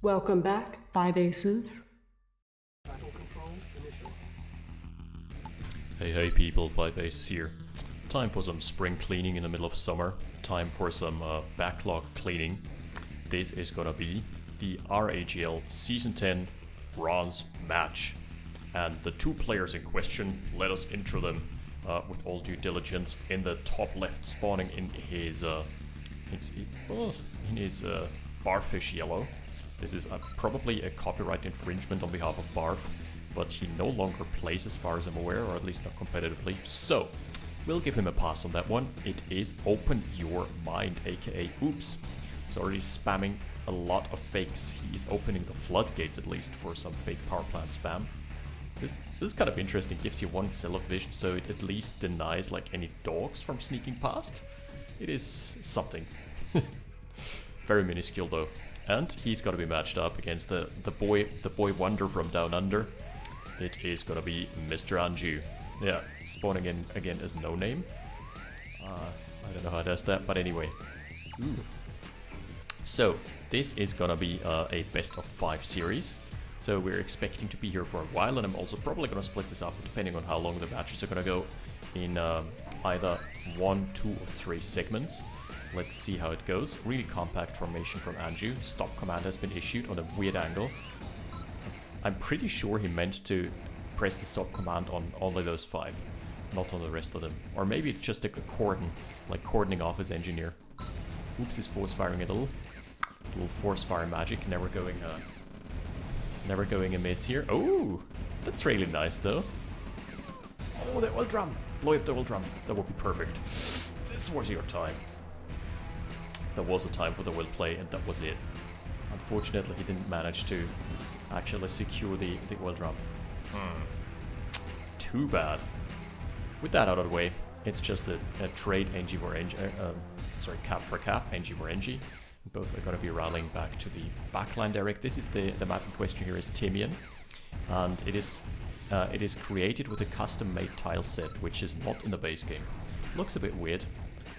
Welcome back, 5 Aces. Hey people, 5 Aces here. Time for some spring cleaning in the middle of summer. Time for some backlog cleaning. This is gonna be the RAGL Season 10 bronze match. And the two players in question, let us intro them with all due diligence. In the top left, spawning in his Barfish yellow. This is probably a copyright infringement on behalf of Barf, but he no longer plays as far as I'm aware, or at least not competitively. So, we'll give him a pass on that one. It is Open Your Mind, aka Upps. He's already spamming a lot of fakes. He's opening the floodgates at least for some fake power plant spam. This is kind of interesting, gives you one cell of vision, so it at least denies like any dogs from sneaking past. It is something. Very minuscule though. And he's gonna be matched up against the boy Wunder from down under. It is gonna be Mr. Anjew. Yeah, spawning in again as no name. I don't know how it does that, but anyway. Ooh. So this is gonna be a best of 5 series. So we're expecting to be here for a while, and I'm also probably gonna split this up depending on how long the matches are gonna go in either 1, 2, or 3 segments. Let's see how it goes. Really compact formation from Anjew. Stop command has been issued on a weird angle. I'm pretty sure he meant to press the stop command on only those 5, not on the rest of them. Or maybe it's just a cordon, like cordoning off his engineer. Upps is force firing a little force fire magic, never going amiss here. Oh, that's really nice though. Oh, the oil drum! Blow up the oil drum. That would be perfect. This was your time. There was a time for the will play, and that was it. Unfortunately, he didn't manage to actually secure the oil drum. Too bad. With that out of the way, it's just a trade Anjew for cap for cap, Anjew for Anjew. Both are going to be rallying back to the backline direct. This is the map in question here is Timian, and it is created with a custom-made tile set, which is not in the base game. Looks a bit weird.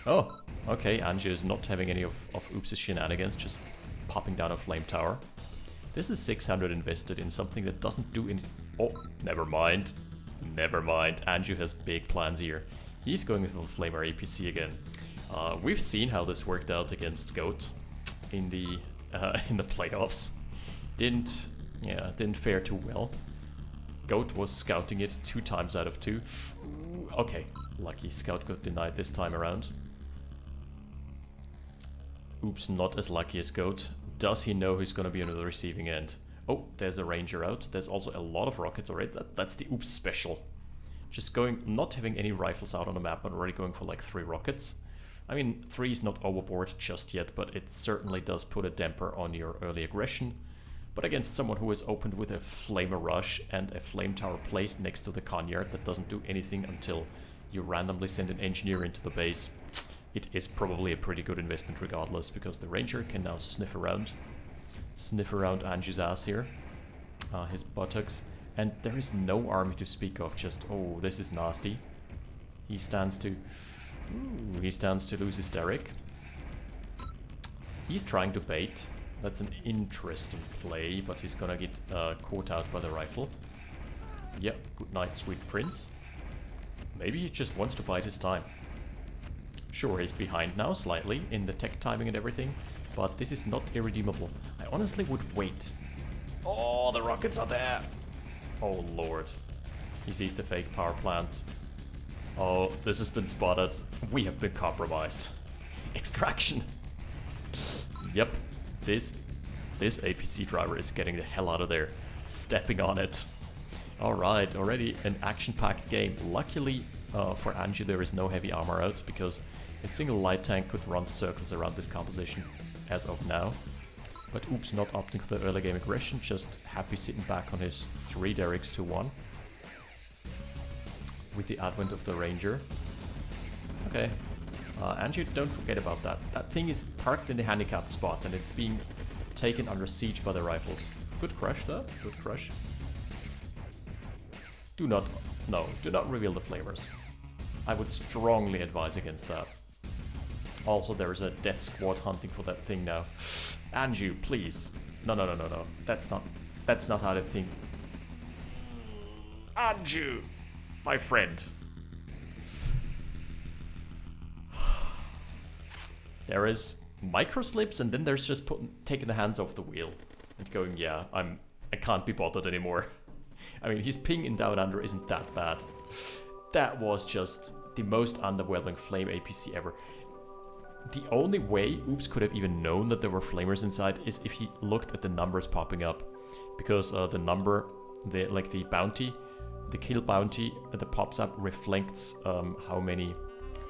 Oh, okay, Anjew is not having any of Upps' shenanigans, just popping down a flame tower. This is 600 invested in something that doesn't do anything. Oh, never mind. Never mind. Anjew has big plans here. He's going with the Flamer APC again. We've seen how this worked out against Goat in the playoffs. Didn't fare too well. Goat was scouting it 2 times out of 2. Ooh, okay, lucky scout got denied this time around. Upps not as lucky as Goat. Does he know he's going to be on the receiving end? Oh, there's a ranger out. There's also a lot of rockets already. That's the Upps special. Just going, not having any rifles out on the map, but already going for like 3 rockets. I mean, 3 is not overboard just yet, but it certainly does put a damper on your early aggression. But against someone who is opened with a Flamer Rush and a Flame Tower placed next to the Conyard that doesn't do anything until you randomly send an engineer into the base, it is probably a pretty good investment regardless, because the Ranger can now sniff around Anjew's ass here, his buttocks, and there is no army to speak of, just, oh, this is nasty. He stands to lose his Derrick. He's trying to bait. That's an interesting play, but he's gonna get caught out by the rifle. Yep, good night, sweet prince. Maybe he just wants to bide his time. Sure, he's behind now slightly in the tech timing and everything, but this is not irredeemable. I honestly would wait. Oh, the rockets are there! Oh lord. He sees the fake power plants. Oh, this has been spotted. We have been compromised. Extraction! Yep, this APC driver is getting the hell out of there. Stepping on it. Alright, already an action-packed game. Luckily for Anjew there is no heavy armor out, because a single light tank could run circles around this composition as of now. But Upps not opting for the early game aggression, just happy sitting back on his 3 Derricks to 1. With the advent of the Ranger. Okay. Anjew, don't forget about that. That thing is parked in the handicapped spot and it's being taken under siege by the rifles. Good crush though, good crush. Do not reveal the flamers. I would strongly advise against that. Also, there is a death squad hunting for that thing now. Anjew, please. No. That's not how to think. Anjew, my friend. There is micro slips, and then there's just taking the hands off the wheel and going, yeah, I can't be bothered anymore. I mean, his ping in Down Under isn't that bad. That was just the most underwhelming flame APC ever. The only way Upps could have even known that there were flamers inside is if he looked at the numbers popping up, because the number, the bounty, the kill bounty that pops up reflects how many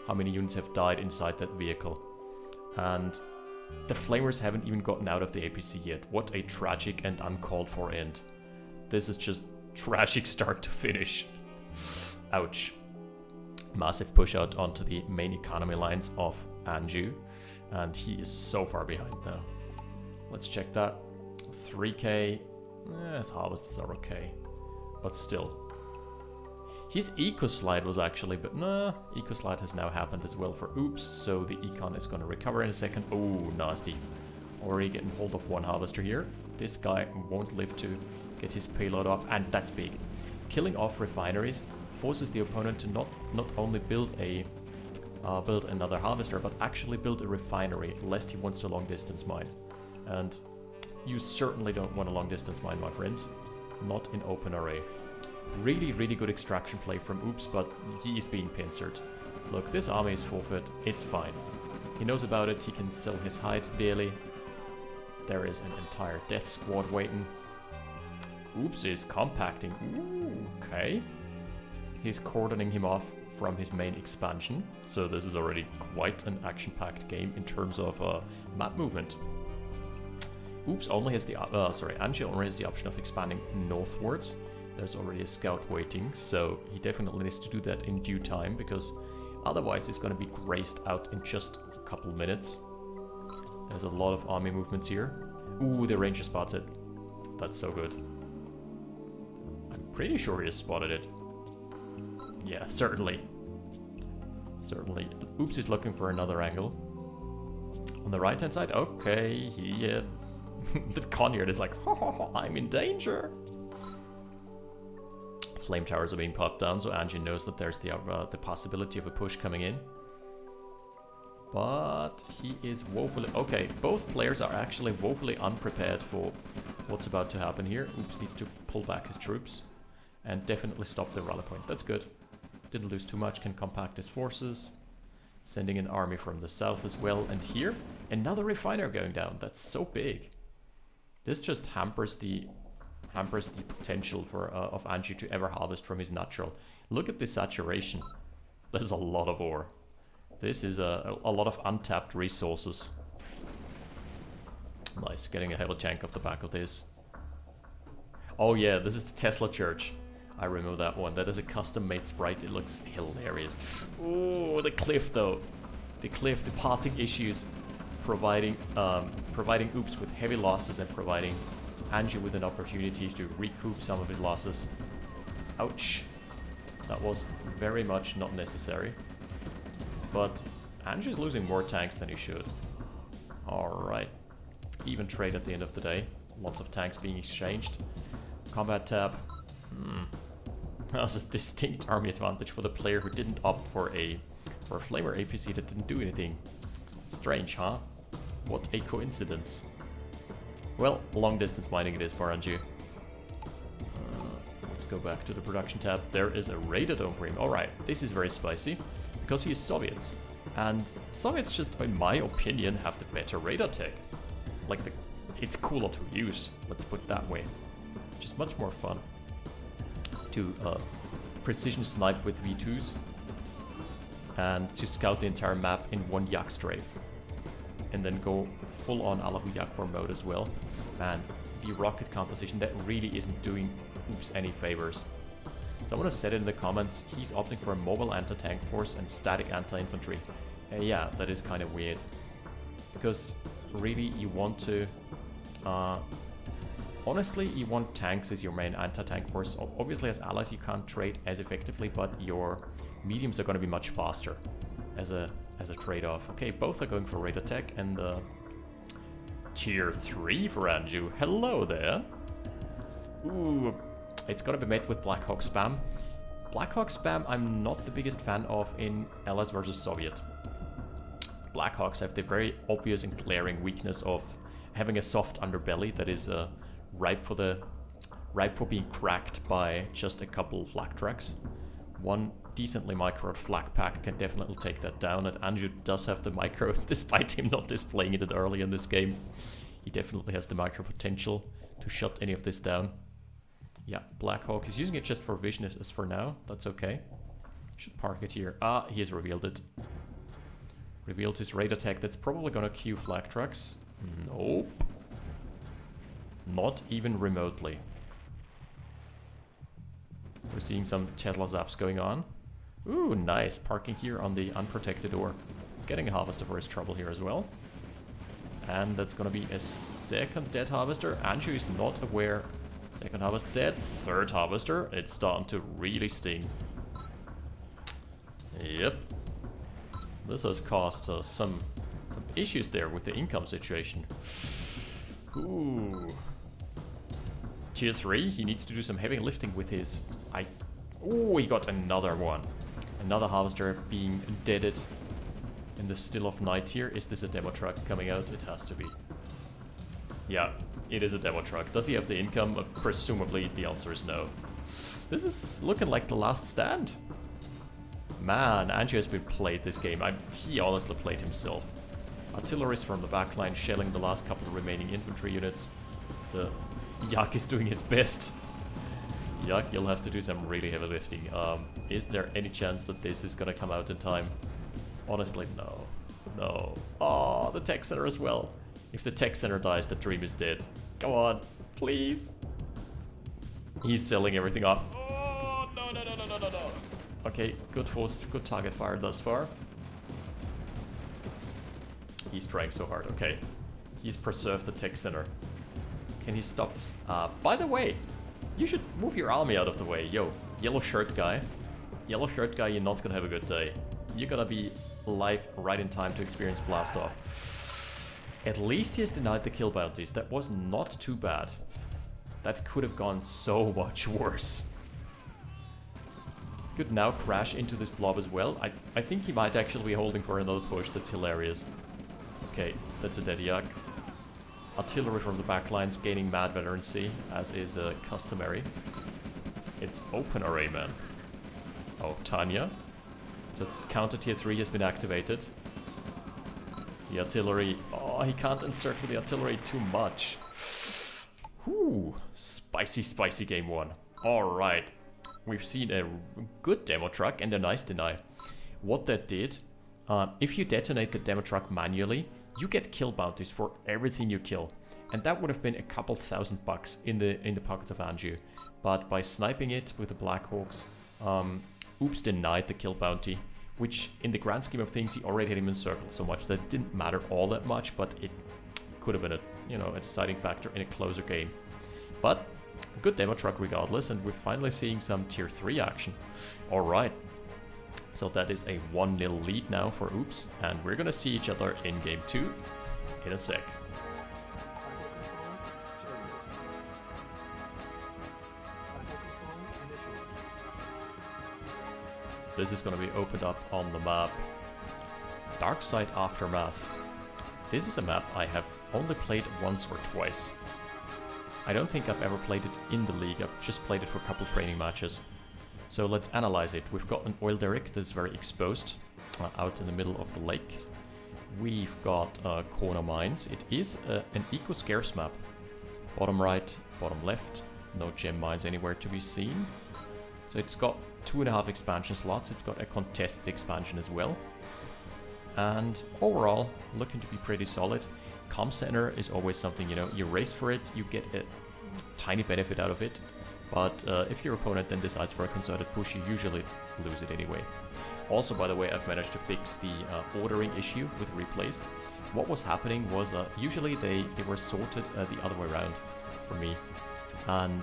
units have died inside that vehicle. And the flamers haven't even gotten out of the APC yet. What a tragic and uncalled for end. This is just tragic start to finish. Ouch. Massive push out onto the main economy lines of Anjew, and he is so far behind now. Let's check that. 3k. His harvests are okay, but still. His eco slide was actually, but nah, eco slide has now happened as well for Upps, so the econ is going to recover in a second. Oh, nasty. Already getting hold of one harvester here. This guy won't live to get his payload off, and that's big. Killing off refineries forces the opponent to not only build another harvester, but actually build a refinery, lest he wants to long distance mine. And you certainly don't want a long distance mine, my friend. Not in OpenRA. Really, really good extraction play from Upps, but he is being pincered. Look, this army is forfeit. It's fine. He knows about it. He can sell his hide daily. There is an entire death squad waiting. Upps is compacting. Ooh, okay. He's cordoning him off from his main expansion. So this is already quite an action-packed game in terms of map movement. Upps only has the Anjew only has the option of expanding northwards. There's already a scout waiting, so he definitely needs to do that in due time, because otherwise he's going to be grazed out in just a couple minutes. There's a lot of army movements here. Ooh, the ranger spots it. That's so good. I'm pretty sure he has spotted it. Yeah, certainly. Certainly. Upps is looking for another angle. On the right-hand side, okay, he... the Conyard is like, oh, I'm in danger. Flame towers are being popped down, so Anjew knows that there's the possibility of a push coming in. But he is woefully... Okay, both players are actually woefully unprepared for what's about to happen here. Upps needs to pull back his troops and definitely stop the rally point. That's good. Didn't lose too much, can compact his forces. Sending an army from the south as well. And here, another refiner going down. That's so big. This just hampers the potential for of Anjew to ever harvest from his natural. Look at the saturation. There's a lot of ore. This is a lot of untapped resources. Nice, getting a heli tank off the back of this. Oh yeah, this is the Tesla church. I remember that one. That is a custom-made sprite. It looks hilarious. Oh, the cliff though. The cliff, the pathing issues, providing Upps with heavy losses and providing Anjew with an opportunity to recoup some of his losses. Ouch. That was very much not necessary. But Anjew's losing more tanks than he should. Alright. Even trade at the end of the day. Lots of tanks being exchanged. Combat tab. That was a distinct army advantage for the player who didn't opt for a flamer APC that didn't do anything. Strange, huh? What a coincidence. Well, long distance mining it is for Anjew. Let's go back to the production tab. There is a radar dome for him. Alright, this is very spicy, because he is Soviets. And Soviets just, in my opinion, have the better radar tech. Like, it's cooler to use, let's put it that way. Just much more fun to precision snipe with V2s and to scout the entire map in one yak strafe. And then go full on Allahu Yakbar mode as well. And the rocket composition, that really isn't doing Upps any favors. Someone has said it in the comments, he's opting for a mobile anti-tank force and static anti-infantry. Yeah, that is kind of weird. Because really you want to... honestly, you want tanks as your main anti-tank force. Obviously as allies you can't trade as effectively, but your mediums are going to be much faster as a trade-off. Okay, both are going for radar tech, and Tier 3 for Anjew. Hello there. Ooh, it's gonna be met with Blackhawk spam. Blackhawk spam I'm not the biggest fan of in LS versus Soviet. Blackhawks have the very obvious and glaring weakness of having a soft underbelly that is ripe for being cracked by just a couple flak tracks. One decently microed flak pack can definitely take that down, and Anjew does have the micro, despite him not displaying it early in this game. He definitely has the micro potential to shut any of this down. Yeah, Blackhawk is using it just for vision as for now. That's okay. Should park it here. Ah, he has revealed it. Revealed his raid attack. That's probably gonna queue flak tracks. Nope. Not even remotely. We're seeing some Tesla zaps going on. Ooh, nice. Parking here on the unprotected door. Getting a harvester for his trouble here as well. And that's gonna be a second dead harvester. Anjew is not aware. Second harvester dead. Third harvester. It's starting to really sting. Yep. This has caused some issues there with the income situation. Ooh. Tier 3, he needs to do some heavy lifting with his... Oh, he got another one. Another harvester being deaded in the still of night here. Is this a demo truck coming out? It has to be. Yeah, it is a demo truck. Does he have the income? Presumably the answer is no. This is looking like the last stand. Man, Anjew has been played this game. He honestly played himself. Artillery's from the backline, shelling the last couple of remaining infantry units. The Yak is doing its best. Yak, you'll have to do some really heavy lifting. Is there any chance that this is gonna come out in time? Honestly, no. No. Oh, the tech center as well. If the tech center dies, the dream is dead. Come on, please. He's selling everything off. Oh, no. Okay, good target fire thus far. He's trying so hard. Okay. He's preserved the tech center. Can he stop? By the way, you should move your army out of the way. Yo, yellow shirt guy. Yellow shirt guy, you're not gonna have a good day. You're gonna be alive right in time to experience blast off. At least he has denied the kill bounties. That was not too bad. That could have gone so much worse. Could now crash into this blob as well. I think he might actually be holding for another push. That's hilarious. Okay, that's a dead yak. Artillery from the backlines gaining mad veterancy, as is customary. It's OpenRA, man. Oh, Tanya. So counter tier 3 has been activated. The artillery... Oh, he can't encircle the artillery too much. Whew. Spicy game 1. Alright. We've seen a good demo truck and a nice deny. What that did, if you detonate the demo truck manually, you get kill bounties for everything you kill. And that would have been a couple $1,000 in the pockets of Anjew. But by sniping it with the Blackhawks, Upps denied the kill bounty, which in the grand scheme of things, he already had him encircled so much that it didn't matter all that much, but it could have been a deciding factor in a closer game. But good demo truck regardless, and we're finally seeing some tier 3 action. Alright, so that is a 1-0 lead now for Upps, and we're gonna see each other in game 2 in a sec. This is gonna be opened up on the map Darkside Aftermath. This is a map I have only played once or twice. I don't think I've ever played it in the league, I've just played it for a couple training matches. So let's analyze it. We've got an oil derrick that's very exposed, out in the middle of the lake. We've got corner mines. It is an eco-scarce map. Bottom right, bottom left, no gem mines anywhere to be seen. So it's got 2.5 expansion slots, it's got a contested expansion as well. And overall, looking to be pretty solid. Comm center is always something, you race for it, you get a tiny benefit out of it. But if your opponent then decides for a concerted push, you usually lose it anyway. Also, by the way, I've managed to fix the ordering issue with replays. What was happening was usually they were sorted the other way around for me. And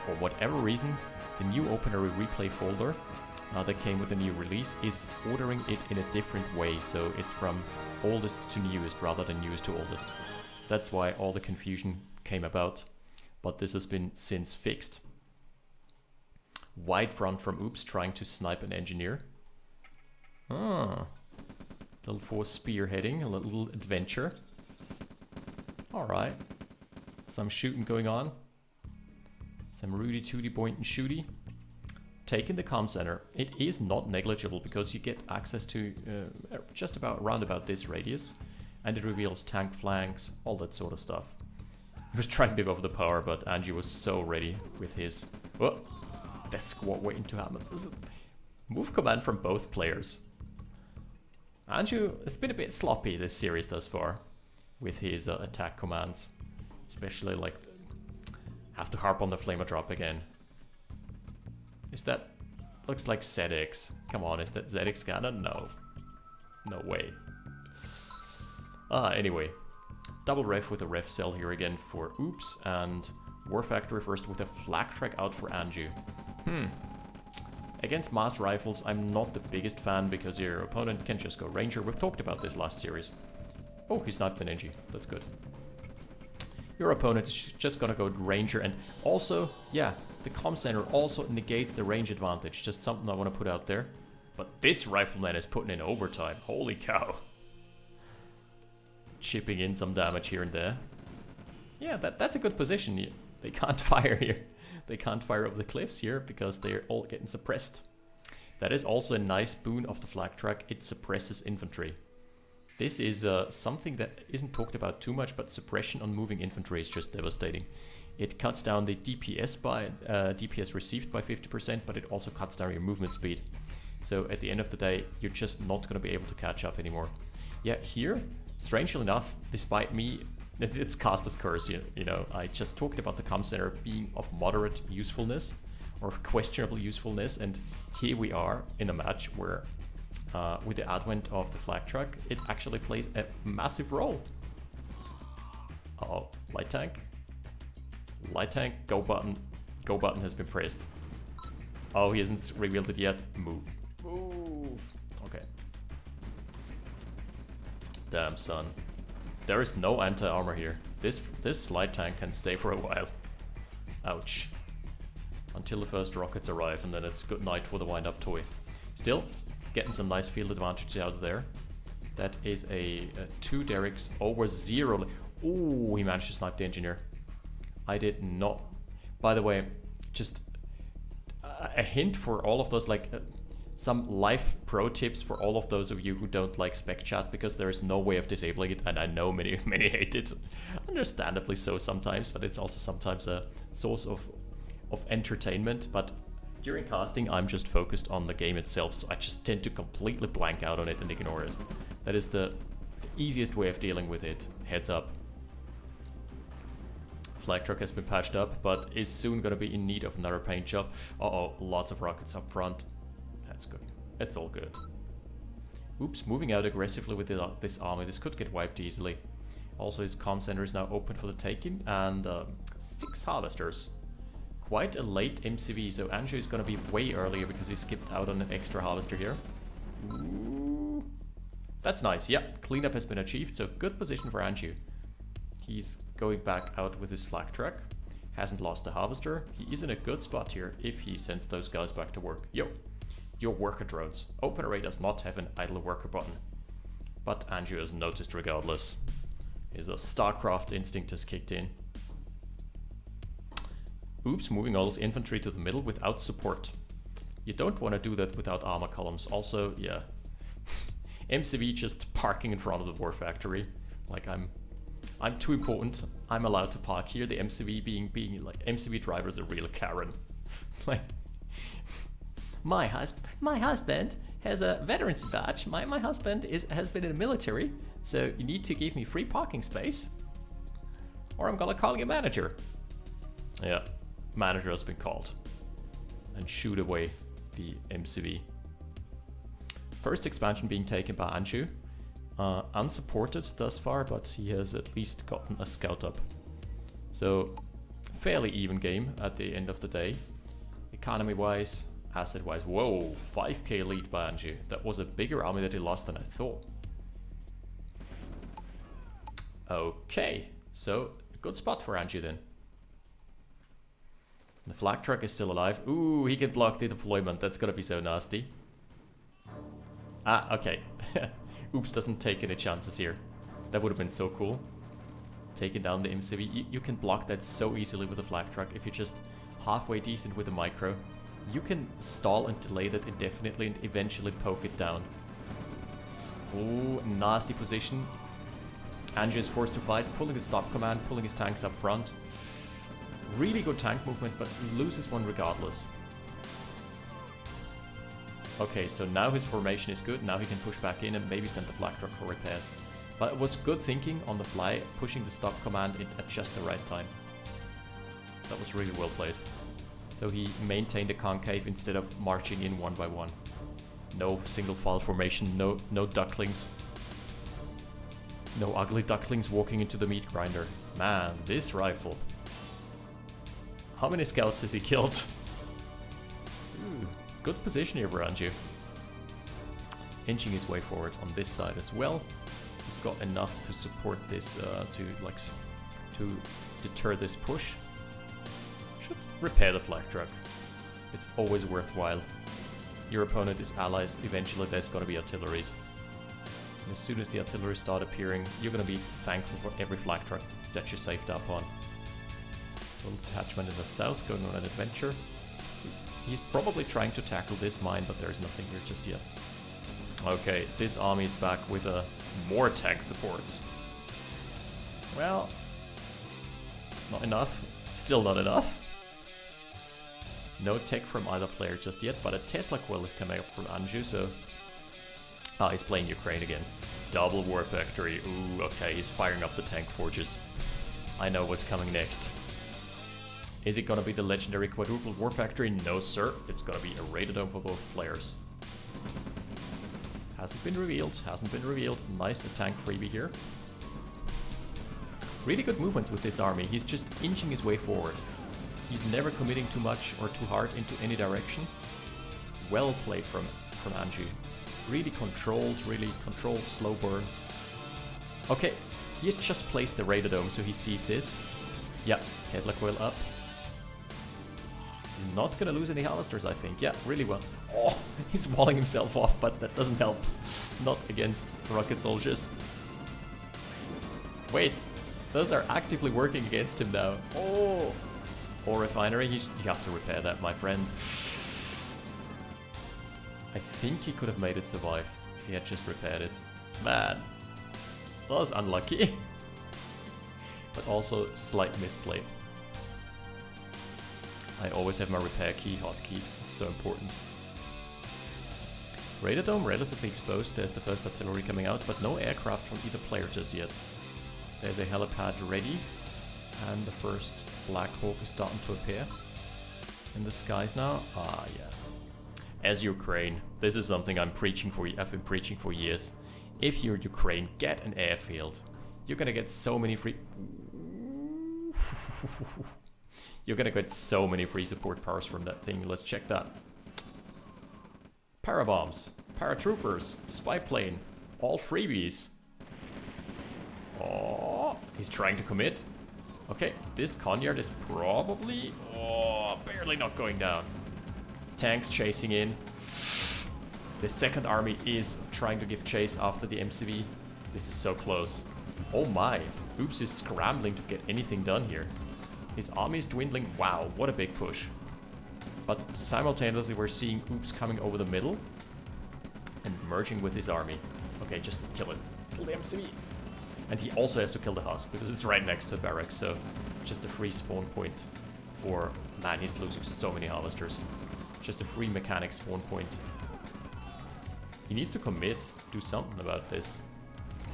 for whatever reason, the new OpenRA replay folder that came with the new release is ordering it in a different way. So it's from oldest to newest rather than newest to oldest. That's why all the confusion came about. But this has been since fixed. Wide front from Upps trying to snipe an engineer. Ah, little force spearheading, a little adventure. Alright. Some shooting going on. Some Rudy Tooty point and shooty. Taking the comm center. It is not negligible because you get access to just around about this radius. And it reveals tank flanks, all that sort of stuff. He was trying to give over the power, but Anjew was so ready with his... Oh, that's squad waiting to happen. Move command from both players. Anjew has been a bit sloppy this series thus far with his attack commands. Especially like... Have to harp on the flamer drop again. Is that... Looks like ZX. Come on, is that ZX cannon? No. No way. Anyway. Double ref with a ref cell here again for Upps, and War Factory first with a flak track out for Anjew. Against mass rifles, I'm not the biggest fan because your opponent can just go Ranger. We've talked about this last series. Oh, he sniped an NG. That's good. Your opponent is just gonna go Ranger, and also, yeah, the comm center also negates the range advantage. Just something I want to put out there. But this rifleman is putting in overtime. Holy cow. Chipping in some damage here and there. Yeah, that's a good position. They can't fire here. They can't fire over the cliffs here because they're all getting suppressed. That is also a nice boon of the flak track. It suppresses infantry. This is something that isn't talked about too much, but suppression on moving infantry is just devastating. It cuts down the DPS by DPS received by 50%, but it also cuts down your movement speed. So at the end of the day, you're just not going to be able to catch up anymore. Yeah, here, strangely enough, despite me, it's Caster's curse. You know, I just talked about the comm center being of moderate usefulness or questionable usefulness, and here we are in a match where, with the advent of the flak track, it actually plays a massive role. Uh-oh, light tank. Light tank, go button. Go button has been pressed. Oh, he hasn't revealed it yet. Move. Move. Okay. Damn, son. There is no anti-armor here. This light tank can stay for a while. Ouch. Until the first rockets arrive, and then it's good night for the wind-up toy. Still, getting some nice field advantage out of there. That is a 2 Derricks over 0. Ooh, he managed to snipe the engineer. I did not. By the way, just a hint for all of those, like some life pro tips for all of those of you who don't like spec chat, because there is no way of disabling it, and I know many hate it, understandably so sometimes, but it's also sometimes a source of entertainment. But during casting, I'm just focused on the game itself, so I just tend to completely blank out on it and ignore it. That is the easiest way of dealing with it. Heads up. Flag truck has been patched up, but is soon going to be in need of another paint job. Uh-oh, lots of rockets up front. That's good. It's all good. Upps, moving out aggressively with this army. This could get wiped easily. Also, his comm center is now open for the taking, and 6 harvesters. Quite a late MCV, so Anjew is going to be way earlier because he skipped out on an extra harvester here. Ooh. That's nice. Yeah, cleanup has been achieved, so good position for Anjew. He's going back out with his flak track. Hasn't lost the harvester. He is in a good spot here if he sends those guys back to work. Yo, your worker drones. OpenRA does not have an idle worker button, but Anjew has noticed regardless. His StarCraft instinct has kicked in. Upps, moving all his infantry to the middle without support. You don't want to do that without armor columns. Also, yeah, MCV just parking in front of the war factory. Like I'm too important. I'm allowed to park here. The MCV being like, MCV driver is a real Karen. It's like, my husband has a veteran's badge. My husband has been in the military, so you need to give me free parking space, or I'm gonna call your manager. Yeah, manager has been called, and shoot away the MCV. First expansion being taken by Anjew. Unsupported thus far, but he has at least gotten a scout up. So, fairly even game at the end of the day. Economy-wise, asset-wise, whoa, 5k lead by Anjew. That was a bigger army that he lost than I thought. Okay, So, good spot for Anjew then. The flak truck is still alive. Ooh, he can block the deployment. That's gonna be so nasty. Ah, okay. Upps doesn't take any chances here. That would have been so cool. Taking down the MCV. You can block that so easily with a flak truck if you're just halfway decent with a micro. You can stall and delay that indefinitely and eventually poke it down. Ooh, nasty position. Anjew is forced to fight, pulling his stop command, pulling his tanks up front. Really good tank movement, but loses one regardless. Okay, so now his formation is good. Now he can push back in and maybe send the flak truck for repairs. But it was good thinking on the fly, pushing the stop command in at just the right time. That was really well played. So he maintained a concave instead of marching in one by one. No single file formation, no ducklings. No ugly ducklings walking into the meat grinder. Man, this rifle. How many scouts has he killed? Ooh, good position here for Anjew. Inching his way forward on this side as well. He's got enough to support this, to deter this push. Should repair the flak truck. It's always worthwhile. Your opponent is allies, eventually there's gonna be artilleries. And as soon as the artillery start appearing, you're gonna be thankful for every flak truck that you saved up on. Little detachment in the south going on an adventure. He's probably trying to tackle this mine, but there's nothing here just yet. Okay, this army is back with a more tank support. Well, not enough. Still not enough. No tech from either player just yet, but a Tesla coil is coming up from Anjew, so... Ah, he's playing Ukraine again. Double war factory. Ooh, okay, he's firing up the tank forges. I know what's coming next. Is it gonna be the legendary quadruple war factory? No, sir. It's gonna be a Raiderdome for both players. Hasn't been revealed. Hasn't been revealed. Nice tank freebie here. Really good movements with this army. He's just inching his way forward. He's never committing too much or too hard into any direction. Well played from Anjew. Really controlled slow burn. Okay, he has just placed the Raiderdome, so he sees this. Yeah, Tesla coil up. Not gonna lose any harvesters, I think. Yeah, really well. Oh, he's walling himself off, but that doesn't help. Not against rocket soldiers. Wait, those are actively working against him now. Oh, or refinery. You have to repair that, my friend. I think he could have made it survive if he had just repaired it. Man, that was unlucky. But also slight misplay. I always have my repair key hotkeyed. It's so important. Raiderdome relatively exposed. There's the first artillery coming out, but no aircraft from either player just yet. There's a helipad ready, and the first Black Hawk is starting to appear in the skies now. Ah, yeah. As Ukraine, this is something I've been preaching for years. If you're Ukraine, get an airfield. You're gonna get so many free... You're gonna get so many free support powers from that thing. Let's check that. Parabombs, paratroopers, spy plane, all freebies. Oh, he's trying to commit. Okay, this Conyard is probably... Oh, barely not going down. Tanks chasing in. The second army is trying to give chase after the MCV. This is so close. Oh my, Upps is scrambling to get anything done here. His army is dwindling. Wow, what a big push. But simultaneously we're seeing Upps coming over the middle and merging with his army. Okay, just kill it. Kill the MCV. And he also has to kill the husk because it's right next to the barracks, so just a free spawn point for... Man, he's losing so many harvesters. Just a free mechanic spawn point. He needs to commit, do something about this.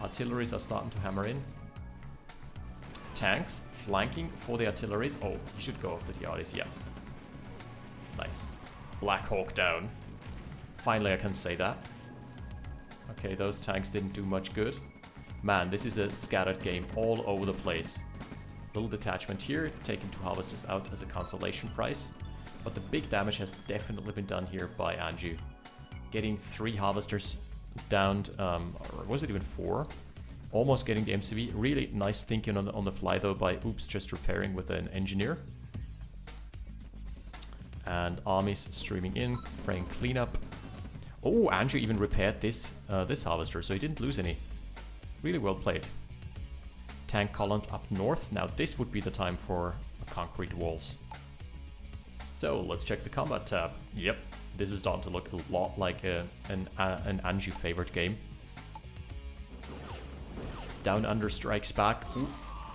Artilleries are starting to hammer in. Tanks flanking for the artilleries. Oh, he should go after the arties, yeah. Nice. Black Hawk down. Finally I can say that. Okay, those tanks didn't do much good. Man, this is a scattered game all over the place. Little detachment here, taking 2 harvesters out as a consolation prize. But the big damage has definitely been done here by Anjew. Getting 3 harvesters downed, or was it even 4? Almost getting the MCV. Really nice thinking on the fly though by Upps, just repairing with an engineer. And armies streaming in, praying cleanup. Oh, Anjew even repaired this this harvester, so he didn't lose any. Really well played. Tank column up north. Now this would be the time for concrete walls. So let's check the combat tab. Yep, this is starting to look a lot like an Anjew favored game. Down Under strikes back. Ooh,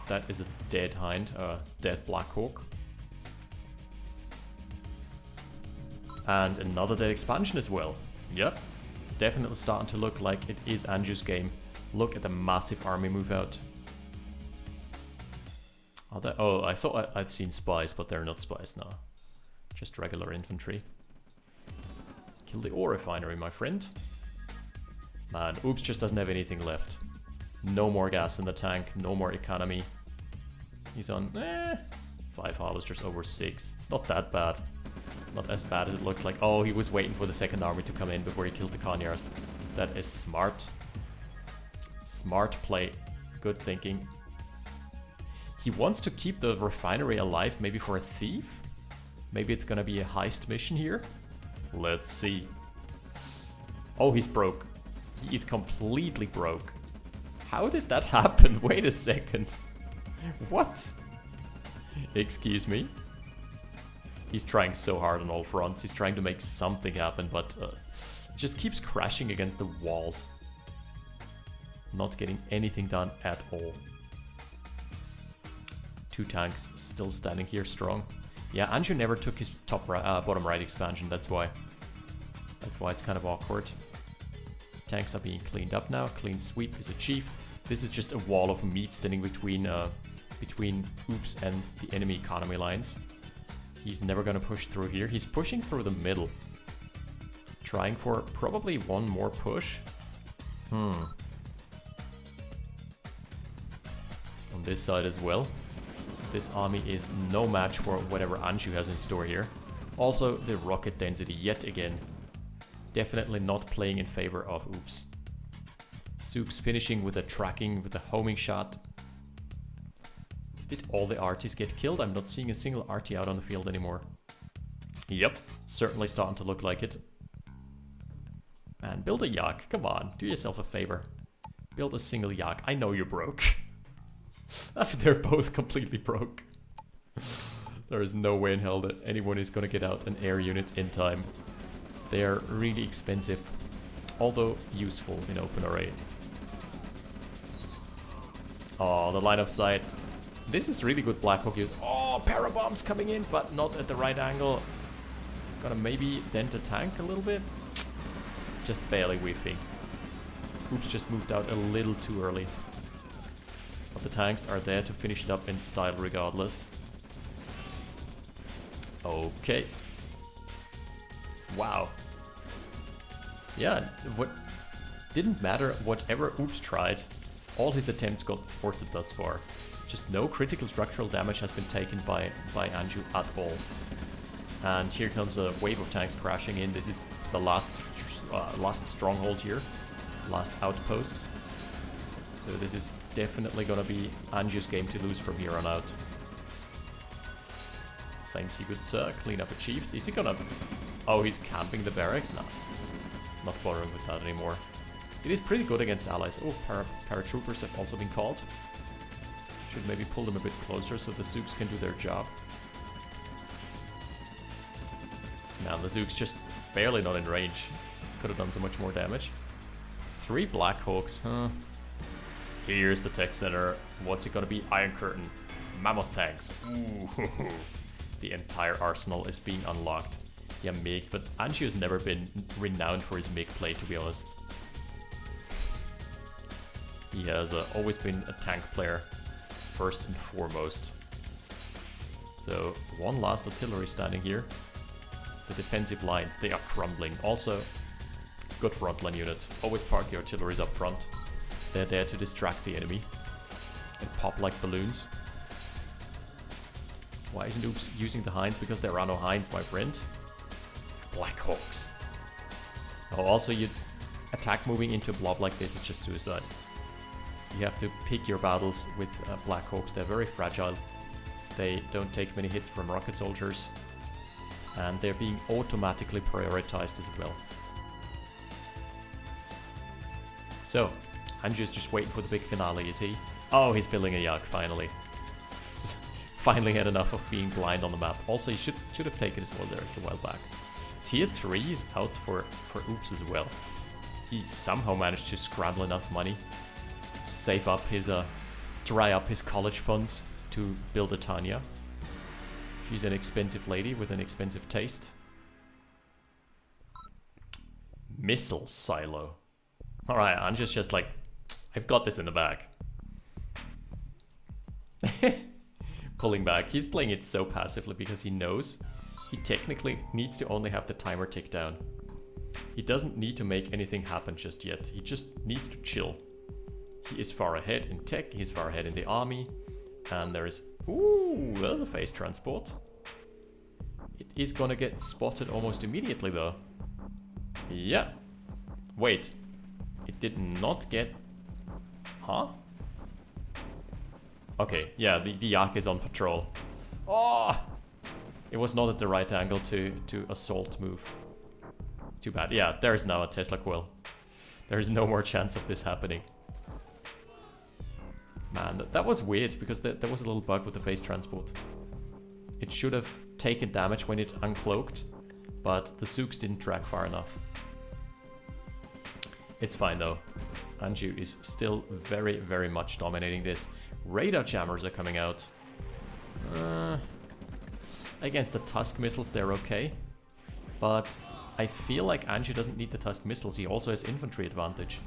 that is a dead hind, dead Black Hawk. And another dead expansion as well. Yep, definitely starting to look like it is Anjew's game. Look at the massive army move out. Oh, I thought I'd seen spies, but they're not spies now. Just regular infantry. Kill the ore refinery, my friend. Man, Upps just doesn't have anything left. No more gas in the tank, no more economy. He's on 5 harvesters over 6. It's not that bad. Not as bad as it looks like. Oh, he was waiting for the second army to come in before he killed the Conyard. That is smart. Smart play. Good thinking. He wants to keep the refinery alive, maybe for a thief? Maybe it's gonna be a heist mission here? Let's see. Oh, he's broke. He is completely broke. How did that happen? Wait a second. What? Excuse me? He's trying so hard on all fronts. He's trying to make something happen, but just keeps crashing against the walls. Not getting anything done at all. 2 tanks still standing here strong. Yeah, Anjew never took his bottom right expansion, that's why. That's why it's kind of awkward. Tanks are being cleaned up now. Clean sweep is achieved. This is just a wall of meat standing between Upps and the enemy economy lines. He's never gonna push through here. He's pushing through the middle. Trying for probably one more push. On this side as well. This army is no match for whatever Anjew has in store here. Also, the rocket density yet again. Definitely not playing in favor of Upps. Soups finishing with a tracking, with a homing shot. Did all the arties get killed? I'm not seeing a single arty out on the field anymore. Yep, certainly starting to look like it. Man, build a yak. Come on, do yourself a favor. Build a single yak. I know you're broke. They're both completely broke. There is no way in hell that anyone is gonna get out an air unit in time. They are really expensive, although useful in OpenRA. Oh, the line of sight. This is really good Black Hawk use. Oh, parabombs coming in, but not at the right angle. Gonna maybe dent a tank a little bit. Just barely whiffing. Upps just moved out a little too early. But the tanks are there to finish it up in style regardless. Okay. Wow. Yeah, what didn't matter whatever Upps tried. All his attempts got thwarted thus far. Just no critical structural damage has been taken by Anjew at all. And here comes a wave of tanks crashing in. This is the last stronghold here. Last outpost. So this is definitely gonna be Anjew's game to lose from here on out. Thank you, good sir. Cleanup achieved. Is he gonna... Oh, he's camping the barracks? No. Not bothering with that anymore. It is pretty good against allies. Oh, paratroopers have also been called. Should maybe pull them a bit closer so the Zooks can do their job. Now the Zooks just barely not in range. Could have done so much more damage. 3 Black Hawks, huh? Here's the tech center. What's it gonna be? Iron Curtain. Mammoth tanks. Ooh. The entire arsenal is being unlocked. Yeah, MiGs, but Anjew has never been renowned for his MiG play, to be honest. He has always been a tank player, first and foremost. So, one last artillery standing here. The defensive lines, they are crumbling. Also, good frontline unit. Always park the artilleries up front. They're there to distract the enemy and pop like balloons. Why isn't Upps using the hinds? Because there are no hinds, my friend. Black Hawks. Oh, also, you attack moving into a blob like this is just suicide. You have to pick your battles with Blackhawks. They're very fragile. They don't take many hits from rocket soldiers. And they're being automatically prioritized as well. So, Anjew's just waiting for the big finale, is he? Oh, he's building a Yak, finally. He's finally had enough of being blind on the map. Also, he should have taken his Wunder a while back. Tier 3 is out for Upps as well. He somehow managed to scramble enough money to save up his, dry up his college funds to build a Tanya. She's an expensive lady with an expensive taste. Missile silo. Alright, Anjew's just like, I've got this in the bag. Pulling back. He's playing it so passively because he knows he technically needs to only have the timer tick down. He doesn't need to make anything happen just yet. He just needs to chill. He is far ahead in tech, he's far ahead in the army. And there is... Ooh, there's a phase transport. It is gonna get spotted almost immediately though. Yeah. Wait. It did not get... Huh? Okay, yeah, the Yak is on patrol. Oh! It was not at the right angle to assault move. Too bad. Yeah, there is now a Tesla coil. There is no more chance of this happening. Man, that was weird because there was a little bug with the phase transport. It should have taken damage when it uncloaked, but the Zooks didn't track far enough. It's fine though. Anjew is still very, very much dominating this. Radar jammers are coming out. Against the Tusk missiles, they're okay. But I feel like Anjew doesn't need the Tusk missiles. He also has infantry advantage.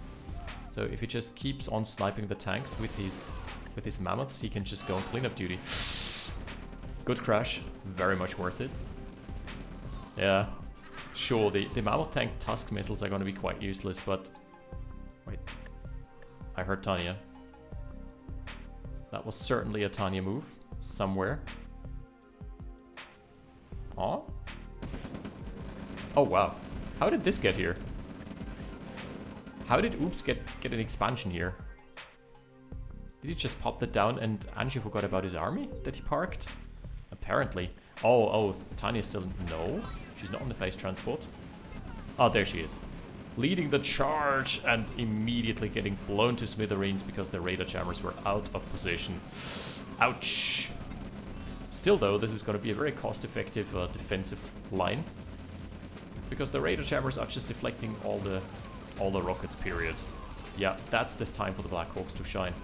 So if he just keeps on sniping the tanks with his mammoths, he can just go on cleanup duty. Good crash. Very much worth it. Yeah. Sure, the mammoth tank Tusk missiles are going to be quite useless, but... Wait. I heard Tanya. That was certainly a Tanya move. Somewhere. Oh? Oh, wow. How did this get here? How did Upps get an expansion here? Did he just pop that down and Anjew forgot about his army that he parked? Apparently. Oh, Tanya's still... No, she's not on the phase transport. Oh, there she is. Leading the charge and immediately getting blown to smithereens because the radar jammers were out of position. Ouch. Still though, this is going to be a very cost-effective defensive line. Because the radar jammers are just deflecting all the rockets, period. Yeah, that's the time for the Blackhawks to shine.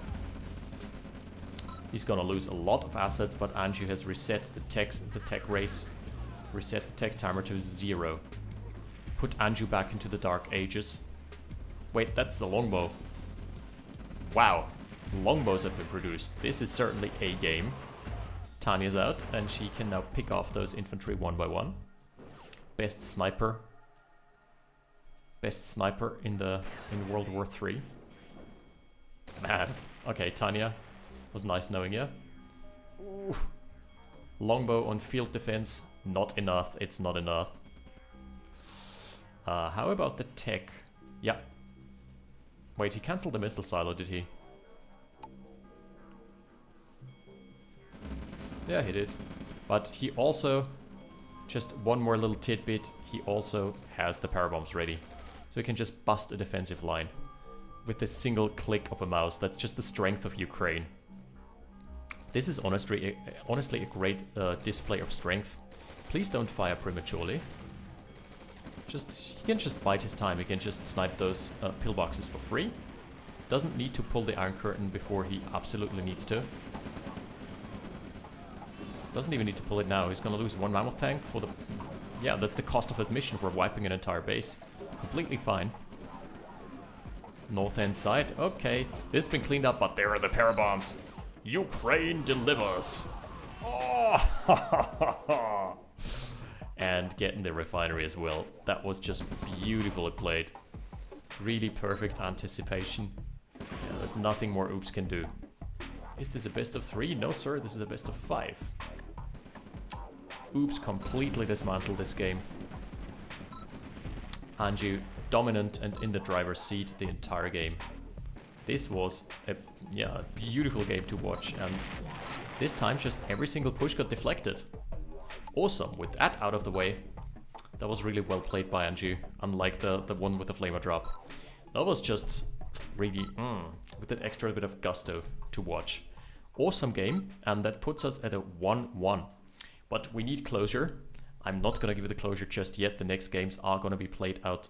He's gonna lose a lot of assets, but Anjew has reset the tech race. Reset the tech timer to 0. Put Anjew back into the dark ages. Wait, that's the longbow. Wow, longbows have been produced. This is certainly a game. Tanya's out, and she can now pick off those infantry one by one. Best sniper. Best sniper in World War III. Man. Okay, Tanya. Was nice knowing you. Ooh. Longbow on field defense. Not enough. It's not enough. How about the tech? Yeah. Wait, he cancelled the missile silo, did he? Yeah, he did. But he also... Just one more little tidbit. He also has the power bombs ready. So he can just bust a defensive line. With a single click of a mouse. That's just the strength of Ukraine. This is honestly a great display of strength. Please don't fire prematurely. He can just bide his time. He can just snipe those pillboxes for free. Doesn't need to pull the Iron Curtain before he absolutely needs to. Doesn't even need to pull it now. He's gonna lose one mammoth tank for the... Yeah, that's the cost of admission for wiping an entire base. Completely fine. North end side. Okay. This has been cleaned up, but there are the parabombs. Ukraine delivers. Oh! And getting the refinery as well. That was just beautifully played. Really perfect anticipation. Yeah, there's nothing more Upps can do. Is this a best of 3? No, sir. This is a best of 5. Upps completely dismantled this game. Anjew dominant and in the driver's seat the entire game. this was a beautiful game to watch, and this time just every single push got deflected. Awesome, with that out of the way, that was really well played by Anjew, unlike the one with the flamer drop. That was just really, with that extra bit of gusto to watch. Awesome game, and that puts us at a 1-1. But we need closure. I'm not gonna give you the closure just yet. The next games are gonna be played out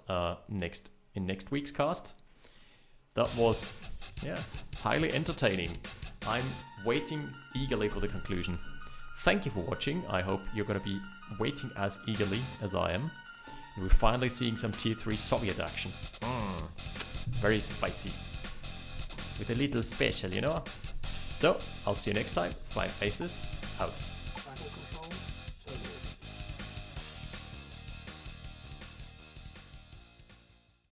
in next week's cast. That was, highly entertaining. I'm waiting eagerly for the conclusion. Thank you for watching. I hope you're gonna be waiting as eagerly as I am. And we're finally seeing some tier 3 Soviet action. Very spicy. With a little special, you know? So, I'll see you next time. 5 Aces, out.